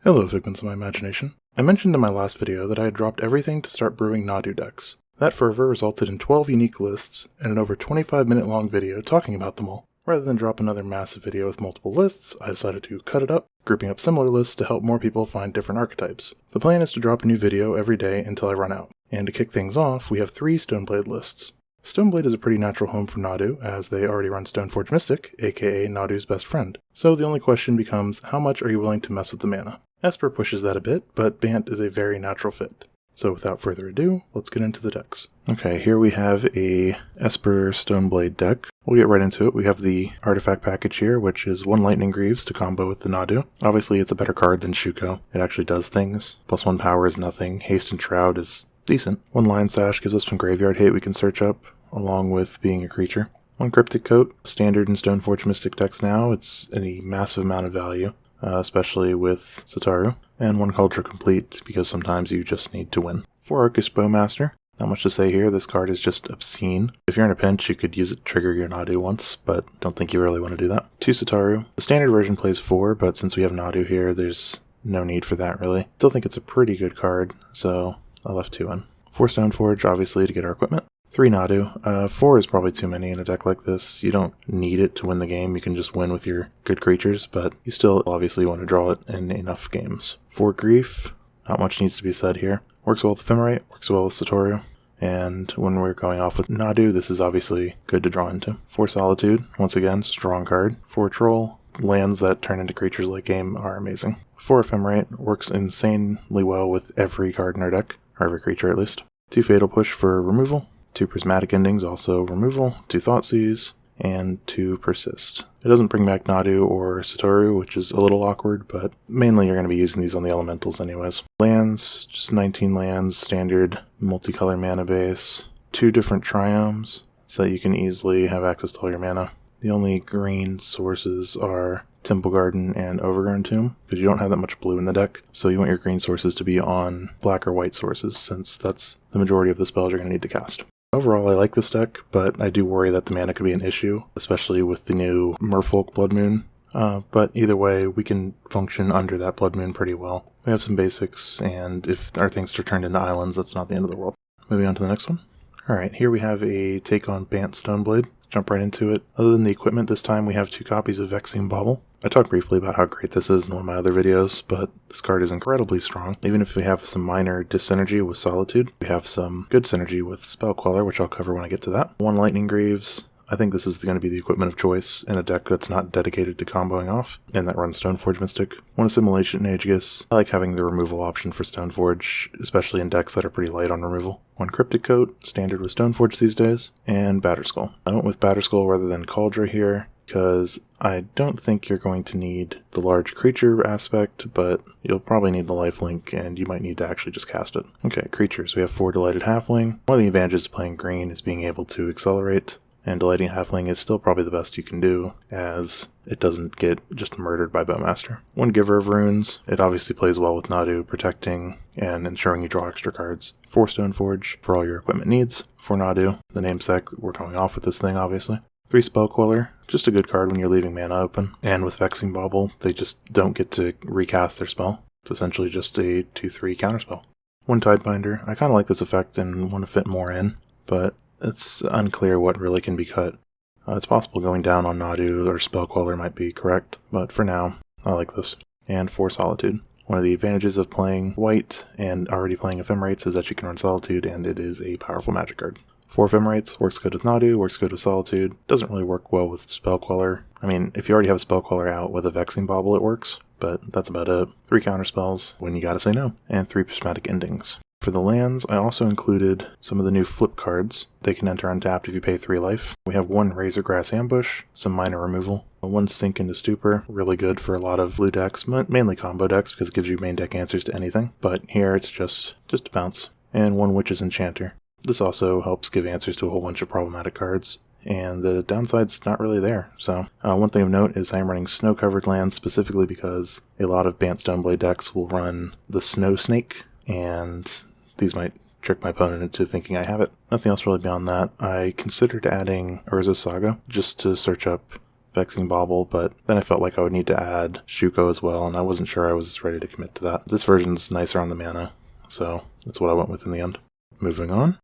Hello, figments of my imagination. I mentioned in my last video that I had dropped everything to start brewing Nadu decks. That fervor resulted in 12 unique lists and an over 25-minute long video talking about them all. Rather than drop another massive video with multiple lists, I decided to cut it up, grouping up similar lists to help more people find different archetypes. The plan is to drop a new video every day until I run out. And to kick things off, we have 3 Stoneblade lists. Stoneblade is a pretty natural home for Nadu, as they already run Stoneforge Mystic, aka Nadu's best friend. So the only question becomes, how much are you willing to mess with the mana? Esper pushes that a bit, but Bant is a very natural fit. So without further ado, let's get into the decks. Okay, here we have a Esper Stoneblade deck. We'll get right into it. We have the artifact package here, which is 1 Lightning Greaves to combo with the Nadu. Obviously, it's a better card than Shuko. It actually does things. +1 power is nothing. Haste and Shroud is decent. 1 Lion Sash gives us some graveyard hate we can search up, along with being a creature. 1 Cryptic Coat, standard in Stoneforge Mystic decks now. It's a massive amount of value. Especially with Sataru, and 1 Culture Complete, because sometimes you just need to win. 4 Arcus Bowmaster. Not much to say here, this card is just obscene. If you're in a pinch, you could use it to trigger your Nadu once, but don't think you really want to do that. 2 Sataru. The standard version plays 4, but since we have Nadu here, there's no need for that really. Still think it's a pretty good card, so I left 2 in. 4 Stoneforge, obviously, to get our equipment. 3 Nadu. 4 is probably too many in a deck like this. You don't need it to win the game. You can just win with your good creatures, but you still obviously want to draw it in enough games. 4 Grief. Not much needs to be said here. Works well with Ephemerate, works well with Satoru. And when we're going off with Nadu, this is obviously good to draw into. 4 Solitude. Once again, strong card. 4 Troll. Lands that turn into creatures late game are amazing. 4 Ephemerate. Works insanely well with every card in our deck, or every creature at least. 2 Fatal Push for removal. 2 Prismatic Endings, also removal, 2 Thoughtseize, and 2 Persist. It doesn't bring back Nadu or Satoru, which is a little awkward, but mainly you're going to be using these on the elementals anyways. Lands, just 19 lands, standard multicolor mana base. 2 different triomes, so that you can easily have access to all your mana. The only green sources are Temple Garden and Overgrown Tomb, because you don't have that much blue in the deck, so you want your green sources to be on black or white sources, since that's the majority of the spells you're going to need to cast. Overall, I like this deck, but I do worry that the mana could be an issue, especially with the new Merfolk Blood Moon. But either way, we can function under that Blood Moon pretty well. We have some basics, and if our things are turned into islands, that's not the end of the world. Moving on to the next one. Alright, here we have a take on Bant Stoneblade. Jump right into it. Other than the equipment, this time we have 2 copies of Vexing Bauble. I talked briefly about how great this is in one of my other videos, but this card is incredibly strong. Even if we have some minor dyssynergy with Solitude, we have some good synergy with Spell Queller, which I'll cover when I get to that. 1 Lightning Greaves. I think this is going to be the equipment of choice in a deck that's not dedicated to comboing off, and that runs Stoneforge Mystic. 1 Assimilation Aegis. I like having the removal option for Stoneforge, especially in decks that are pretty light on removal. 1 Cryptic Coat, standard with Stoneforge these days, and Batterskull. I went with Batterskull rather than Cauldron here, because I don't think you're going to need the large creature aspect, but you'll probably need the lifelink, and you might need to actually just cast it. Okay, creatures. We have 4 Delighted Halfling. One of the advantages of playing green is being able to accelerate, and Delighting Halfling is still probably the best you can do, as it doesn't get just murdered by Bowmaster. 1 Giver of Runes. It obviously plays well with Nadu, protecting and ensuring you draw extra cards. 4 Stoneforge for all your equipment needs. 4 Nadu, the namesake, we're going off with this thing obviously. 3 Spell Queller, just a good card when you're leaving mana open. And with Vexing Bauble, they just don't get to recast their spell. It's essentially just a 2/3 counterspell. 1 Tidebinder. I kind of like this effect and want to fit more in, but it's unclear what really can be cut. It's possible going down on Nadu or Spell Queller might be correct, but for now, I like this. And 4 Solitude. One of the advantages of playing white and already playing Ephemerates is that you can run Solitude, and it is a powerful magic card. 4 Ephemerates, works good with Nadu, works good with Solitude, doesn't really work well with Spell Queller. I mean, if you already have a Spell Queller out with a Vexing Bauble, it works, but that's about it. 3 counterspells when you gotta say no, and 3 Prismatic Endings. For the lands, I also included some of the new flip cards. They can enter untapped if you pay 3 life. We have 1 Razorgrass Ambush, some minor removal, 1 Sink into Stupor, really good for a lot of blue decks, mainly combo decks because it gives you main deck answers to anything, but here it's just a bounce. And 1 Witch's Enchanter. This also helps give answers to a whole bunch of problematic cards, and the downside's not really there. So, one thing of note is I'm running snow-covered lands specifically because a lot of Bant Stoneblade decks will run the Snow Snake, and these might trick my opponent into thinking I have it. Nothing else really beyond that. I considered adding Urza's Saga just to search up Vexing Bauble, but then I felt like I would need to add Shuko as well, and I wasn't sure I was ready to commit to that. This version's nicer on the mana, so that's what I went with in the end. Moving on.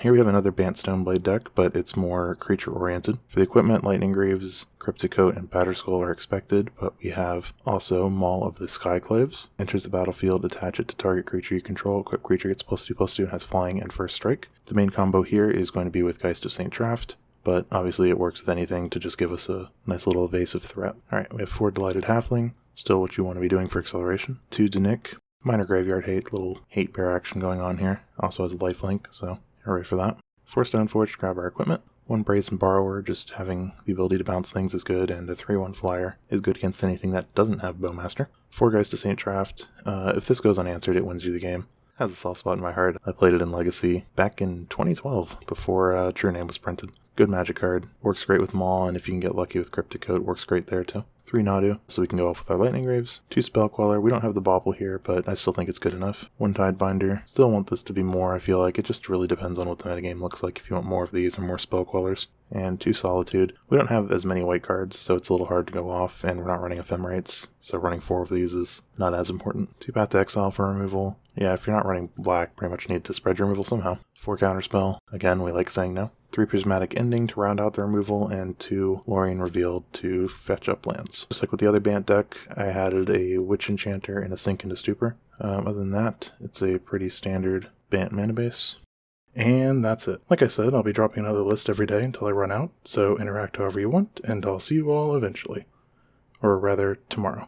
Here we have another Bant Stoneblade deck, but it's more creature-oriented. For the equipment, Lightning Greaves, Cryptic Coat, and Batterskull are expected, but we have also Maul of the Skyclaves. Enters the battlefield, attach it to target creature you control. Equipped creature gets +2/+2 and has flying and first strike. The main combo here is going to be with Geist of St. Draft, but obviously it works with anything to just give us a nice little evasive threat. Alright, we have 4 Delighted Halfling, still what you want to be doing for acceleration. 2 Denick, minor graveyard hate, little hate bear action going on here. Also has a lifelink, so hooray for that. 4 Stoneforge to grab our equipment. 1 Brazen Borrower, just having the ability to bounce things is good, and a 3/1 flyer is good against anything that doesn't have Bowmaster. 4 Geist of St. Draft. If this goes unanswered, it wins you the game. Has a soft spot in my heart. I played it in Legacy back in 2012, before True Name was printed. Good magic card. Works great with Maul, and if you can get lucky with Cryptic Coat, works great there too. 3 Nadu, so we can go off with our Lightning Graves. 2 Spell Queller. We don't have the Bauble here, but I still think it's good enough. 1 Tidebinder. Still want this to be more, I feel like. It just really depends on what the metagame looks like if you want more of these or more Spell Quellers. And 2 Solitude. We don't have as many white cards, so it's a little hard to go off, and we're not running Ephemerates, so running 4 of these is not as important. 2 Path to Exile for removal. Yeah, if you're not running black, pretty much need to spread your removal somehow. 4 Counterspell. Again, we like saying no. 3 Prismatic Ending to round out the removal, and 2 Lorien Revealed to fetch up lands. Just like with the other Bant deck, I added a Witch Enchanter and a Sink into Stupor. Other than that, it's a pretty standard Bant mana base. And that's it. Like I said, I'll be dropping another list every day until I run out, so interact however you want, and I'll see you all eventually. Or rather, tomorrow.